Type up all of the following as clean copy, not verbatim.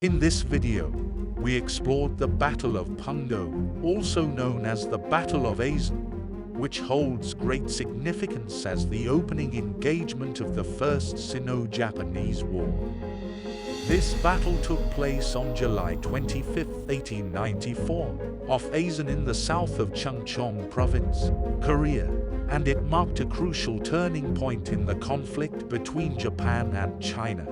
In this video, we explored the Battle of Pungdo, also known as the Battle of Aizen, which holds great significance as the opening engagement of the First Sino-Japanese War. This battle took place on July 25, 1894, off Aizen in the south of Chungcheong Province, Korea, and it marked a crucial turning point in the conflict between Japan and China.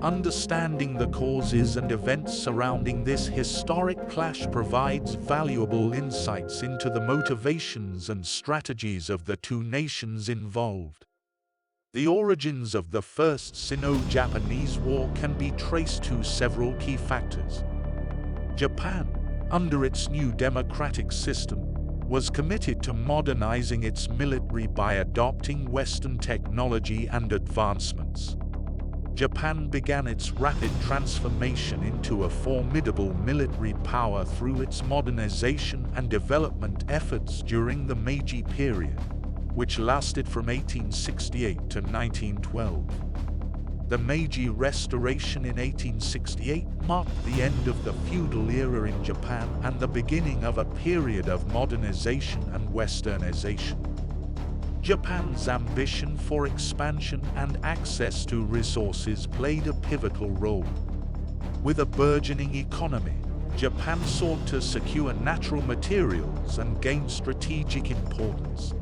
Understanding the causes and events surrounding this historic clash provides valuable insights into the motivations and strategies of the two nations involved. The origins of the First Sino-Japanese War can be traced to several key factors. Japan, under its new democratic system, was committed to modernizing its military by adopting Western technology and advancements. Japan began its rapid transformation into a formidable military power through its modernization and development efforts during the Meiji period, which lasted from 1868 to 1912. The Meiji Restoration in 1868 marked the end of the feudal era in Japan and the beginning of a period of modernization and westernization. Japan's ambition for expansion and access to resources played a pivotal role. With a burgeoning economy, Japan sought to secure natural materials and gain strategic importance.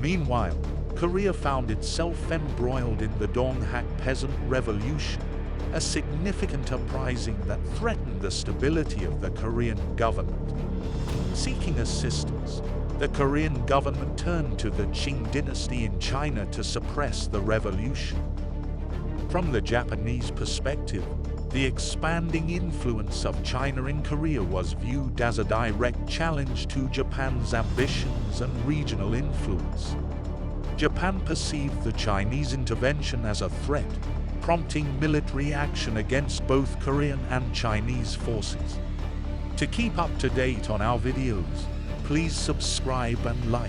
Meanwhile, Korea found itself embroiled in the Donghak Peasant Revolution, a significant uprising that threatened the stability of the Korean government. Seeking assistance, the Korean government turned to the Qing dynasty in China to suppress the revolution. From the Japanese perspective, the expanding influence of China in Korea was viewed as a direct challenge to Japan's ambitions and regional influence. Japan perceived the Chinese intervention as a threat, prompting military action against both Korean and Chinese forces. To keep up to date on our videos, please subscribe and like.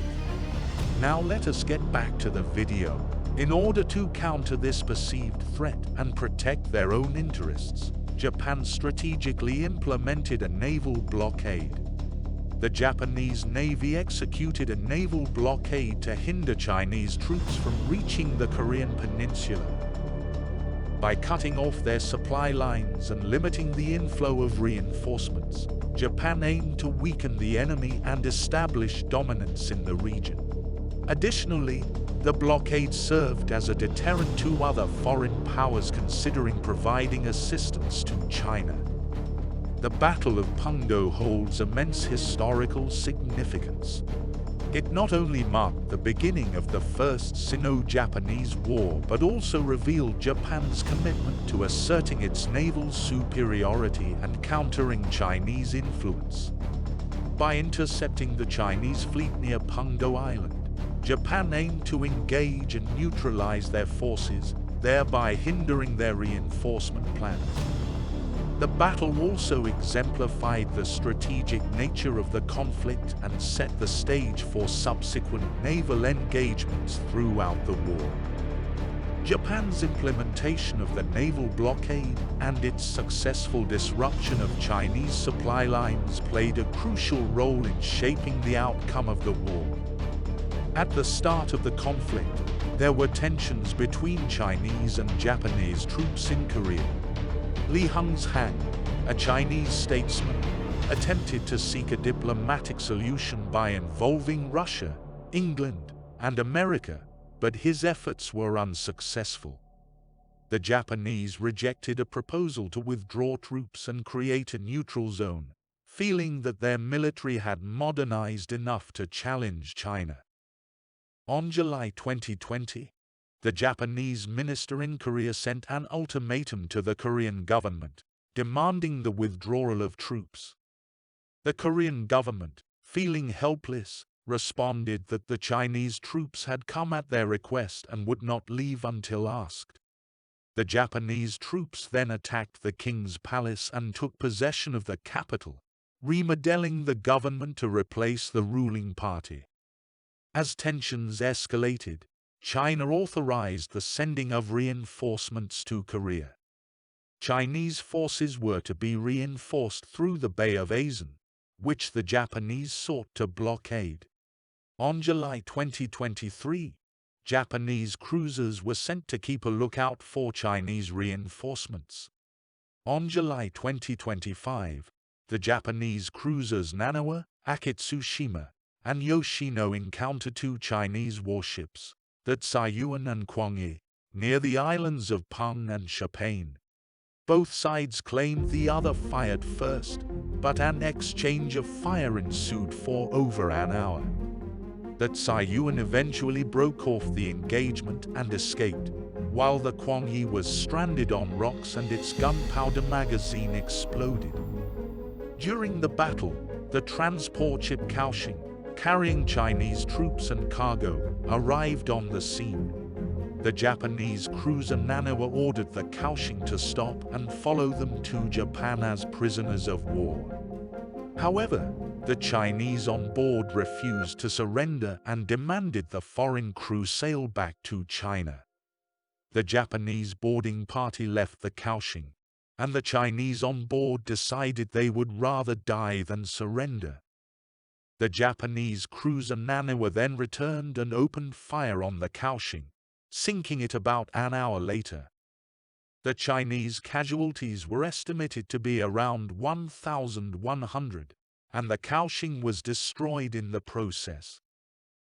Now let us get back to the video. In order to counter this perceived threat and protect their own interests, Japan strategically implemented a naval blockade. The Japanese Navy executed a naval blockade to hinder Chinese troops from reaching the Korean peninsula. By cutting off their supply lines and limiting the inflow of reinforcements, Japan aimed to weaken the enemy and establish dominance in the region. Additionally, the blockade served as a deterrent to other foreign powers considering providing assistance to China. The Battle of Pungdo holds immense historical significance. It not only marked the beginning of the First Sino-Japanese War but also revealed Japan's commitment to asserting its naval superiority and countering Chinese influence. By intercepting the Chinese fleet near Pungdo Island, Japan aimed to engage and neutralize their forces, thereby hindering their reinforcement plans. The battle also exemplified the strategic nature of the conflict and set the stage for subsequent naval engagements throughout the war. Japan's implementation of the naval blockade and its successful disruption of Chinese supply lines played a crucial role in shaping the outcome of the war. At the start of the conflict, there were tensions between Chinese and Japanese troops in Korea. Li Hungshang, a Chinese statesman, attempted to seek a diplomatic solution by involving Russia, England, and America, but his efforts were unsuccessful. The Japanese rejected a proposal to withdraw troops and create a neutral zone, feeling that their military had modernized enough to challenge China. On July 2020, the Japanese minister in Korea sent an ultimatum to the Korean government, demanding the withdrawal of troops. The Korean government, feeling helpless, responded that the Chinese troops had come at their request and would not leave until asked. The Japanese troops then attacked the king's palace and took possession of the capital, remodeling the government to replace the ruling party. As tensions escalated, China authorized the sending of reinforcements to Korea. Chinese forces were to be reinforced through the Bay of Aden, which the Japanese sought to blockade. On July 2023, Japanese cruisers were sent to keep a lookout for Chinese reinforcements. On July 2025, the Japanese cruisers Nanawa, Akitsushima, and Yoshino encountered two Chinese warships, the Taiyuan and Guangyi, near the islands of Pung and Chapane. Both sides claimed the other fired first, but an exchange of fire ensued for over an hour. The Taiyuan eventually broke off the engagement and escaped, while the Guangyi was stranded on rocks and its gunpowder magazine exploded. During the battle, the transport ship Kaohsiung, carrying Chinese troops and cargo, arrived on the scene. The Japanese cruiser Nanawa ordered the Kaohsiung to stop and follow them to Japan as prisoners of war. However, the Chinese on board refused to surrender and demanded the foreign crew sail back to China. The Japanese boarding party left the Kaohsiung, and the Chinese on board decided they would rather die than surrender. The Japanese cruiser Nanawa then returned and opened fire on the Kaohsiung, sinking it about an hour later. The Chinese casualties were estimated to be around 1,100, and the Kaohsiung was destroyed in the process.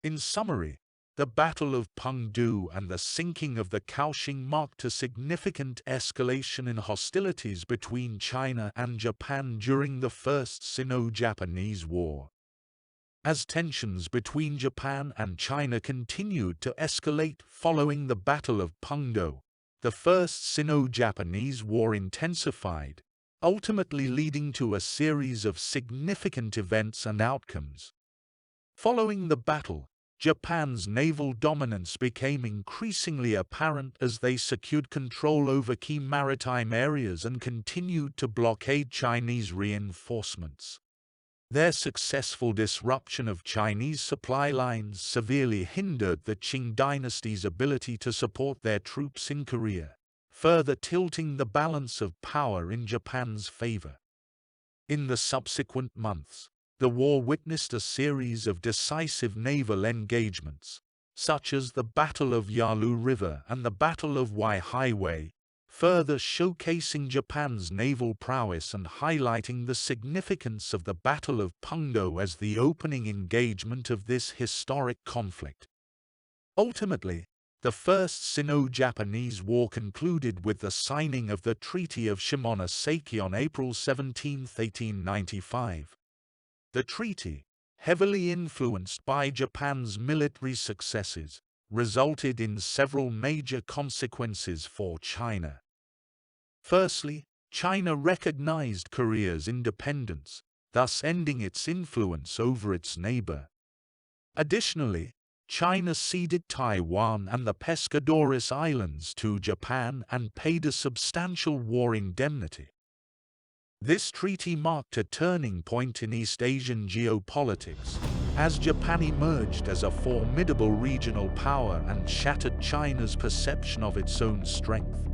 In summary, the Battle of Pungdo and the sinking of the Kaohsiung marked a significant escalation in hostilities between China and Japan during the First Sino-Japanese War. As tensions between Japan and China continued to escalate following the Battle of Pungdo, the First Sino-Japanese War intensified, ultimately leading to a series of significant events and outcomes. Following the battle, Japan's naval dominance became increasingly apparent as they secured control over key maritime areas and continued to blockade Chinese reinforcements. Their successful disruption of Chinese supply lines severely hindered the Qing dynasty's ability to support their troops in Korea, further tilting the balance of power in Japan's favor. In the subsequent months, the war witnessed a series of decisive naval engagements, such as the Battle of Yalu River and the Battle of Wai Highway, further showcasing Japan's naval prowess and highlighting the significance of the Battle of Pungdo as the opening engagement of this historic conflict. Ultimately, the First Sino-Japanese War concluded with the signing of the Treaty of Shimonoseki on April 17, 1895. The treaty, heavily influenced by Japan's military successes, resulted in several major consequences for China. Firstly, China recognized Korea's independence, thus ending its influence over its neighbor. Additionally, China ceded Taiwan and the Pescadores Islands to Japan and paid a substantial war indemnity. This treaty marked a turning point in East Asian geopolitics, as Japan emerged as a formidable regional power and shattered China's perception of its own strength.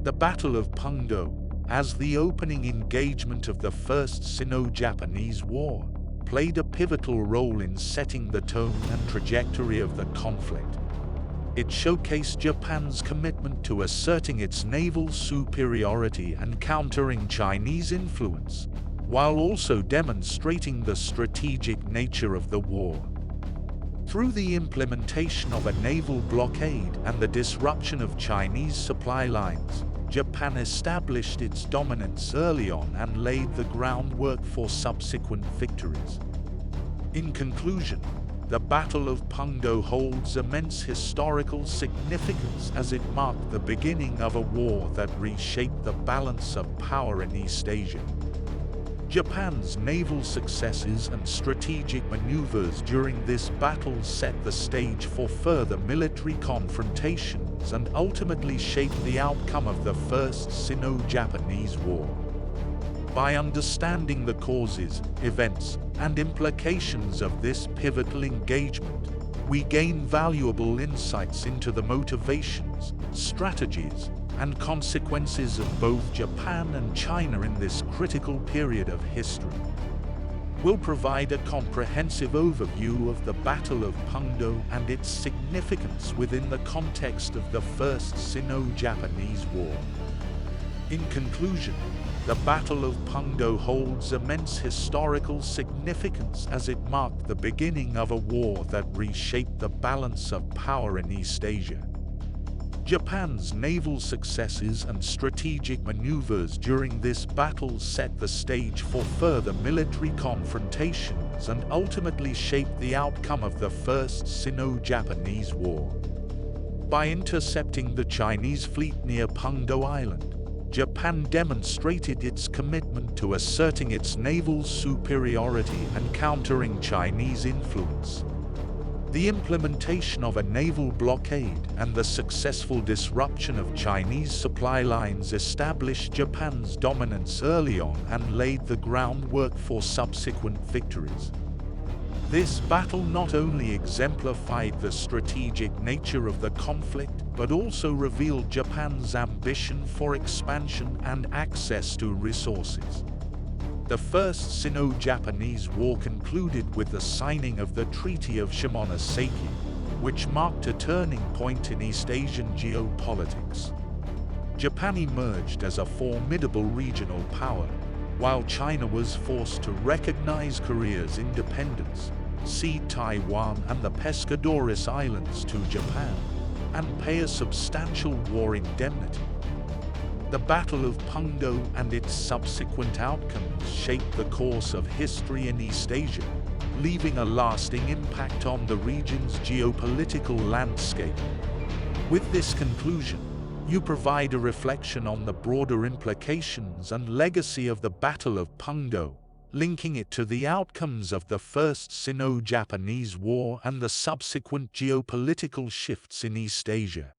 The Battle of Pungdo, as the opening engagement of the First Sino-Japanese War, played a pivotal role in setting the tone and trajectory of the conflict. It showcased Japan's commitment to asserting its naval superiority and countering Chinese influence, while also demonstrating the strategic nature of the war. Through the implementation of a naval blockade and the disruption of Chinese supply lines, Japan established its dominance early on and laid the groundwork for subsequent victories. In conclusion, the Battle of Pungdo holds immense historical significance as it marked the beginning of a war that reshaped the balance of power in East Asia. Japan's naval successes and strategic maneuvers during this battle set the stage for further military confrontations and ultimately shaped the outcome of the First Sino-Japanese War. By understanding the causes, events, and implications of this pivotal engagement, we gain valuable insights into the motivations, strategies, and consequences of both Japan and China in this critical period of history. We'll provide a comprehensive overview of the Battle of Pungdo and its significance within the context of the First Sino-Japanese War. In conclusion, the Battle of Pungdo holds immense historical significance as it marked the beginning of a war that reshaped the balance of power in East Asia. Japan's naval successes and strategic maneuvers during this battle set the stage for further military confrontations and ultimately shaped the outcome of the First Sino-Japanese War. By intercepting the Chinese fleet near Pungdo Island, Japan demonstrated its commitment to asserting its naval superiority and countering Chinese influence. The implementation of a naval blockade and the successful disruption of Chinese supply lines established Japan's dominance early on and laid the groundwork for subsequent victories. This battle not only exemplified the strategic nature of the conflict, but also revealed Japan's ambition for expansion and access to resources. The First Sino-Japanese War concluded with the signing of the Treaty of Shimonoseki, which marked a turning point in East Asian geopolitics. Japan emerged as a formidable regional power, while China was forced to recognize Korea's independence, cede Taiwan and the Pescadores Islands to Japan, and pay a substantial war indemnity. The Battle of Pungdo and its subsequent outcomes shaped the course of history in East Asia, leaving a lasting impact on the region's geopolitical landscape. With this conclusion, you provide a reflection on the broader implications and legacy of the Battle of Pungdo, linking it to the outcomes of the First Sino-Japanese War and the subsequent geopolitical shifts in East Asia.